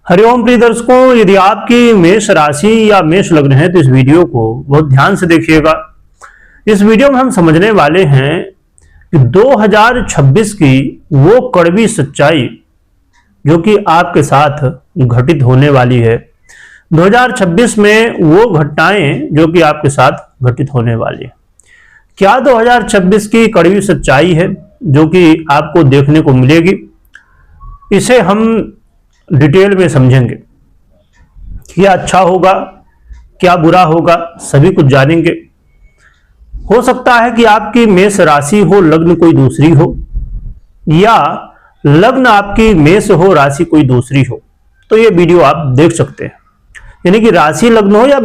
हरिओम प्रिय दर्शकों, यदि आपकी मेष राशि या मेष लग्न है तो इस वीडियो को बहुत ध्यान से देखिएगा। इस वीडियो में हम समझने वाले हैं कि 2026 की वो कड़वी सच्चाई जो कि आपके साथ घटित होने वाली है। 2026 में वो घटनाएं जो कि आपके साथ घटित होने वाली है। क्या 2026 की कड़वी सच्चाई है जो कि आपको देखने को मिलेगी, इसे हम डिटेल में समझेंगे। क्या अच्छा होगा, क्या बुरा होगा, सभी कुछ जानेंगे। हो सकता है कि आपकी मेष राशि हो, लग्न कोई दूसरी हो, या लग्न आपकी मेष हो, राशि कोई दूसरी हो, तो ये वीडियो आप देख सकते हैं। यानी कि राशि लग्न हो या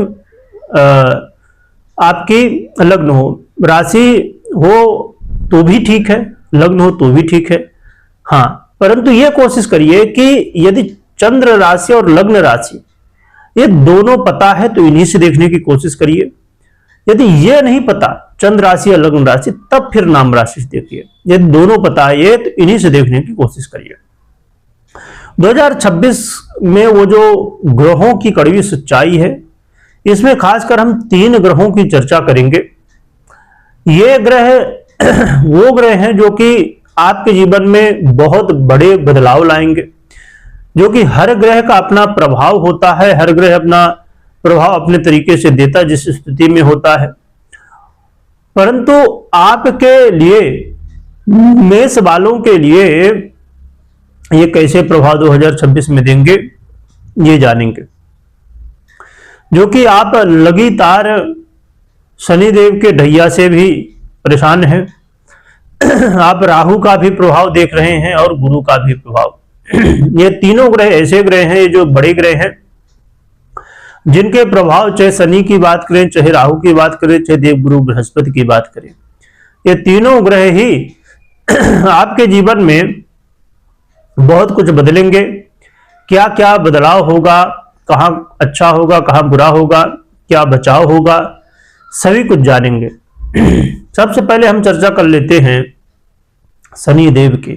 आपकी लग्न हो, राशि हो तो भी ठीक है, लग्न हो तो भी ठीक है। हाँ, परंतु यह कोशिश करिए कि यदि चंद्र राशि और लग्न राशि ये दोनों पता है तो इन्हीं से देखने की कोशिश करिए। यदि ये नहीं पता चंद्र राशि या लग्न राशि, तब फिर नाम राशि से देखिए। यदि दोनों पता है ये, तो इन्हीं से देखने की कोशिश करिए। 2026 में वो जो ग्रहों की कड़वी सच्चाई है, इसमें खासकर हम 3 ग्रहों की चर्चा करेंगे। ये ग्रह वो ग्रह हैं जो कि आपके जीवन में बहुत बड़े बदलाव लाएंगे, जो कि हर ग्रह का अपना प्रभाव होता है। हर ग्रह अपना प्रभाव अपने तरीके से देता है जिस स्थिति में होता है। परंतु आपके लिए, मेष वालों के लिए ये कैसे प्रभाव 2026 में देंगे, ये जानेंगे। जो कि आप लगातार शनिदेव के ढैया से भी परेशान हैं। आप राहु का भी प्रभाव देख रहे हैं और गुरु का भी प्रभाव। ये तीनों ग्रह ऐसे ग्रह हैं जो बड़े ग्रह हैं, जिनके प्रभाव, चाहे शनि की बात करें, चाहे राहु की बात करें, चाहे देवगुरु बृहस्पति की बात करें, ये तीनों ग्रह ही आपके जीवन में बहुत कुछ बदलेंगे। क्या क्या बदलाव होगा, कहां अच्छा होगा, कहां बुरा होगा, क्या बचाव होगा, सभी कुछ जानेंगे। सबसे पहले हम चर्चा कर लेते हैं शनिदेव की।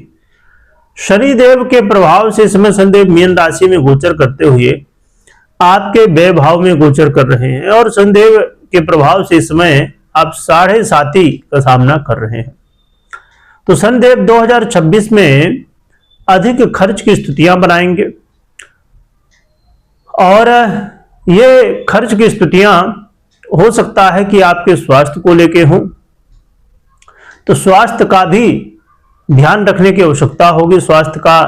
शनिदेव के प्रभाव से इस समय शनिदेव मीन राशि में गोचर करते हुए आपके व्यय भाव में गोचर कर रहे हैं, और शनिदेव के प्रभाव से इस समय आप 7.5 का सामना कर रहे हैं। तो शनिदेव 2026 में अधिक खर्च की स्थितियां बनाएंगे, और ये खर्च की स्थितियां हो सकता है कि आपके स्वास्थ्य को लेके हों, तो स्वास्थ्य का भी ध्यान रखने की आवश्यकता होगी। स्वास्थ्य का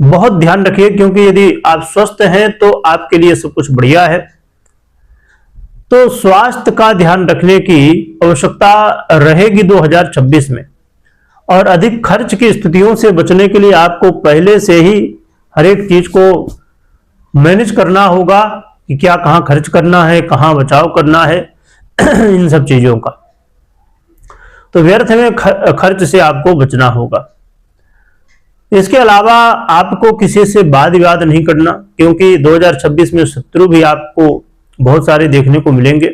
बहुत ध्यान रखिए, क्योंकि यदि आप स्वस्थ हैं तो आपके लिए सब कुछ बढ़िया है। तो स्वास्थ्य का ध्यान रखने की आवश्यकता रहेगी 2026 में। और अधिक खर्च की स्थितियों से बचने के लिए आपको पहले से ही हर एक चीज को मैनेज करना होगा कि क्या कहां खर्च करना है, कहां बचाव करना है, इन सब चीजों का। तो व्यर्थ में खर्च से आपको बचना होगा। इसके अलावा आपको किसी से वाद विवाद नहीं करना, क्योंकि 2026 में शत्रु भी आपको बहुत सारे देखने को मिलेंगे।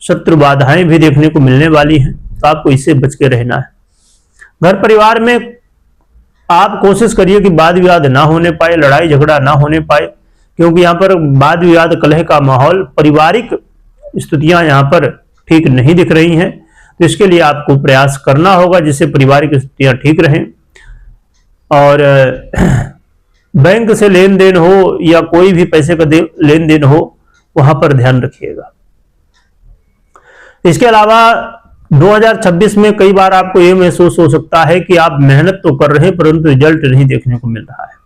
शत्रु बाधाएं भी देखने को मिलने वाली हैं, तो आपको इससे बच के रहना है। घर परिवार में आप कोशिश करिए कि वाद विवाद ना होने पाए, लड़ाई झगड़ा ना होने पाए, क्योंकि यहाँ पर वाद विवाद, कलह का माहौल, पारिवारिक स्थितियां यहाँ पर ठीक नहीं दिख रही हैं। तो इसके लिए आपको प्रयास करना होगा जिससे पारिवारिक स्थितियां ठीक रहें। और बैंक से लेन देन हो या कोई भी पैसे का लेन देन हो, वहां पर ध्यान रखिएगा। इसके अलावा 2026 में कई बार आपको यह महसूस हो सकता है कि आप मेहनत तो कर रहे हैं परंतु रिजल्ट नहीं देखने को मिल रहा है।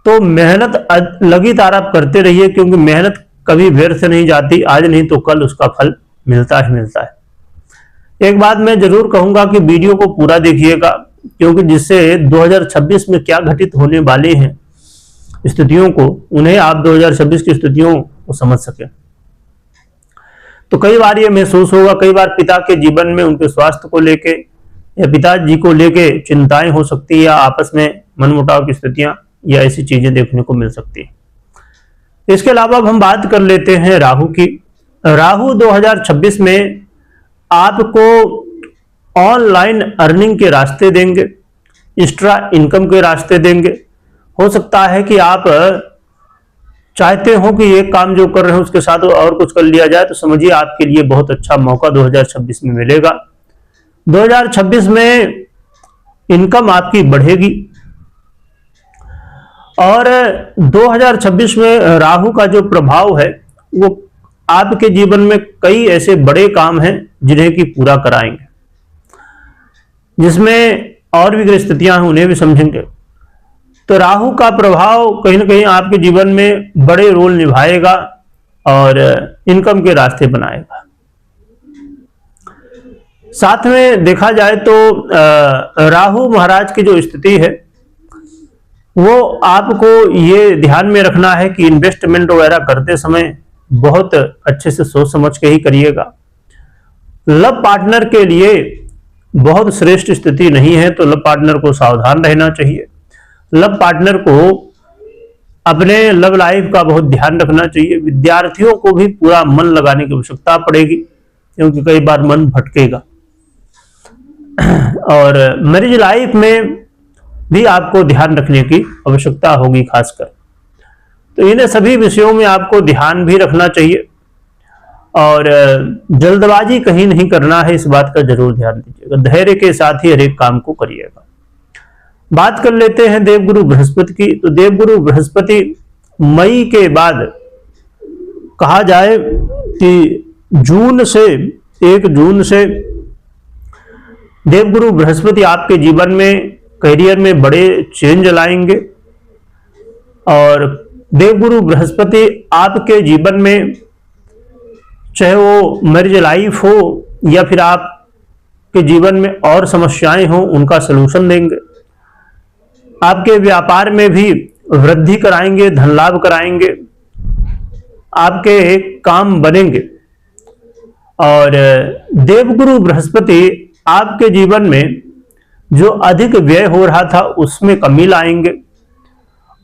तो मेहनत लगातार आप करते रहिए, क्योंकि मेहनत कभी व्यर्थ नहीं जाती। आज नहीं तो कल उसका फल मिलता ही मिलता है। एक बात मैं जरूर कहूंगा कि वीडियो को पूरा देखिएगा, क्योंकि जिससे 2026 में क्या घटित होने वाले हैं स्थितियों को, उन्हें आप 2026 की स्थितियों को समझ सके। तो कई बार ये महसूस होगा, कई बार पिता के जीवन में उनके स्वास्थ्य को लेके या पिताजी को लेके चिंताएं हो सकती है, या आपस में मनमुटाव की स्थितियां या ऐसी चीजें देखने को मिल सकती है। इसके अलावा अब हम बात कर लेते हैं राहु की। राहु 2026 में आपको ऑनलाइन अर्निंग के रास्ते देंगे, एक्स्ट्रा इनकम के रास्ते देंगे। हो सकता है कि आप चाहते हो कि एक काम जो कर रहे हो उसके साथ और कुछ कर लिया जाए, तो समझिए आपके लिए बहुत अच्छा मौका 2026 में मिलेगा। 2026 में इनकम आपकी बढ़ेगी और 2026 में राहु का जो प्रभाव है वो आपके जीवन में कई ऐसे बड़े काम हैं जिन्हें कि पूरा कराएंगे, जिसमें और भी स्थितियां हैं उन्हें भी समझेंगे। तो राहु का प्रभाव कहीं ना कहीं आपके जीवन में बड़े रोल निभाएगा और इनकम के रास्ते बनाएगा। साथ में देखा जाए तो राहु महाराज की जो स्थिति है वो आपको ये ध्यान में रखना है कि इन्वेस्टमेंट वगैरह करते समय बहुत अच्छे से सोच समझ के ही करिएगा। लव पार्टनर के लिए बहुत श्रेष्ठ स्थिति नहीं है, तो लव पार्टनर को सावधान रहना चाहिए। लव पार्टनर को अपने लव लाइफ का बहुत ध्यान रखना चाहिए। विद्यार्थियों को भी पूरा मन लगाने की आवश्यकता पड़ेगी, क्योंकि कई बार मन भटकेगा। और मैरिज लाइफ में भी आपको ध्यान रखने की आवश्यकता होगी खासकर। तो इन सभी विषयों में आपको ध्यान भी रखना चाहिए और जल्दबाजी कहीं नहीं करना है, इस बात का जरूर ध्यान दीजिएगा। धैर्य के साथ ही हर एक काम को करिएगा। बात कर लेते हैं देवगुरु बृहस्पति की। तो देवगुरु बृहस्पति मई के बाद कहा जाए कि 1 जून से देवगुरु बृहस्पति आपके जीवन में करियर में बड़े चेंज लाएंगे और देवगुरु बृहस्पति आपके जीवन में, चाहे वो मैरिज लाइफ हो या फिर आपके जीवन में और समस्याएं हो, उनका सलूशन देंगे। आपके व्यापार में भी वृद्धि कराएंगे, धन लाभ कराएंगे, आपके काम बनेंगे। और देवगुरु बृहस्पति आपके जीवन में जो अधिक व्यय हो रहा था उसमें कमी लाएंगे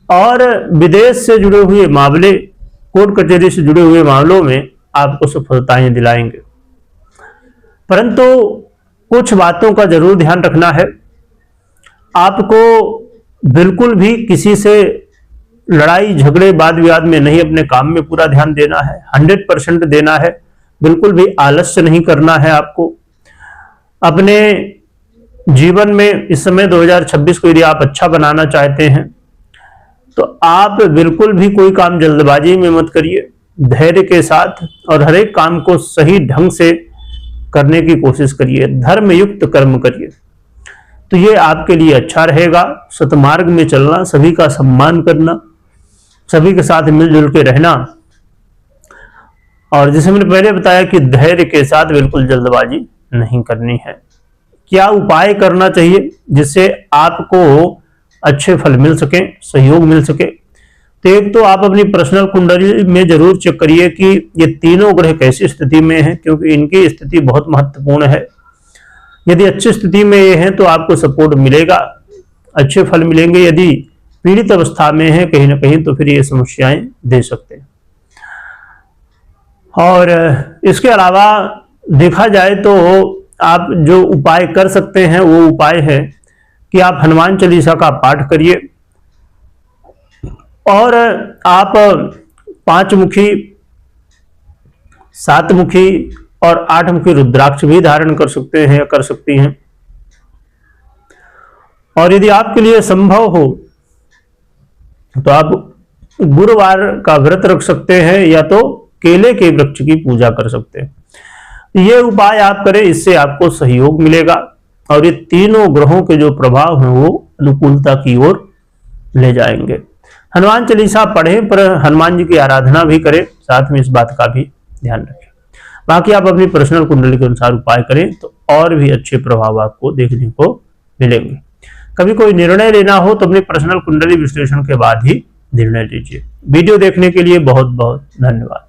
और विदेश से जुड़े हुए मामले, कोर्ट कचहरी से जुड़े हुए मामलों में आपको सफलताएं दिलाएंगे। परंतु कुछ बातों का जरूर ध्यान रखना है। आपको बिल्कुल भी किसी से लड़ाई झगड़े वाद विवाद में नहीं, अपने काम में पूरा ध्यान देना है, 100% देना है। बिल्कुल भी आलस्य नहीं करना है। आपको अपने जीवन में इस समय 2026 को यदि आप अच्छा बनाना चाहते हैं तो आप बिल्कुल भी कोई काम जल्दबाजी में मत करिए। धैर्य के साथ और हर एक काम को सही ढंग से करने की कोशिश करिए। धर्म युक्त कर्म करिए, तो ये आपके लिए अच्छा रहेगा। सतमार्ग में चलना, सभी का सम्मान करना, सभी के साथ मिलजुल के रहना, और जैसे मैंने पहले बताया कि धैर्य के साथ बिल्कुल जल्दबाजी नहीं करनी है। क्या उपाय करना चाहिए जिससे आपको अच्छे फल मिल सके, सहयोग मिल सके? तो एक तो आप अपनी पर्सनल कुंडली में जरूर चेक करिए कि ये तीनों ग्रह कैसी स्थिति में हैं, क्योंकि इनकी स्थिति बहुत महत्वपूर्ण है। यदि अच्छी स्थिति में ये हैं तो आपको सपोर्ट मिलेगा, अच्छे फल मिलेंगे। यदि पीड़ित अवस्था में है कहीं ना कहीं तो फिर ये समस्याएं दे सकते हैं। और इसके अलावा देखा जाए तो आप जो उपाय कर सकते हैं वो उपाय है कि आप हनुमान चालीसा का पाठ करिए और आप 5 मुखी, 7 मुखी और 8 मुखी रुद्राक्ष भी धारण कर सकते हैं, कर सकती हैं। और यदि आपके लिए संभव हो तो आप गुरुवार का व्रत रख सकते हैं या तो केले के वृक्ष की पूजा कर सकते हैं। ये उपाय आप करें, इससे आपको सहयोग मिलेगा और ये तीनों ग्रहों के जो प्रभाव हैं वो अनुकूलता की ओर ले जाएंगे। हनुमान चालीसा पढ़ें, पर हनुमान जी की आराधना भी करें, साथ में इस बात का भी ध्यान रखें। बाकी आप अपनी पर्सनल कुंडली के अनुसार उपाय करें तो और भी अच्छे प्रभाव आपको देखने को मिलेंगे। कभी कोई निर्णय लेना हो तो अपनी पर्सनल कुंडली विश्लेषण के बाद ही निर्णय लीजिए। वीडियो देखने के लिए बहुत बहुत धन्यवाद।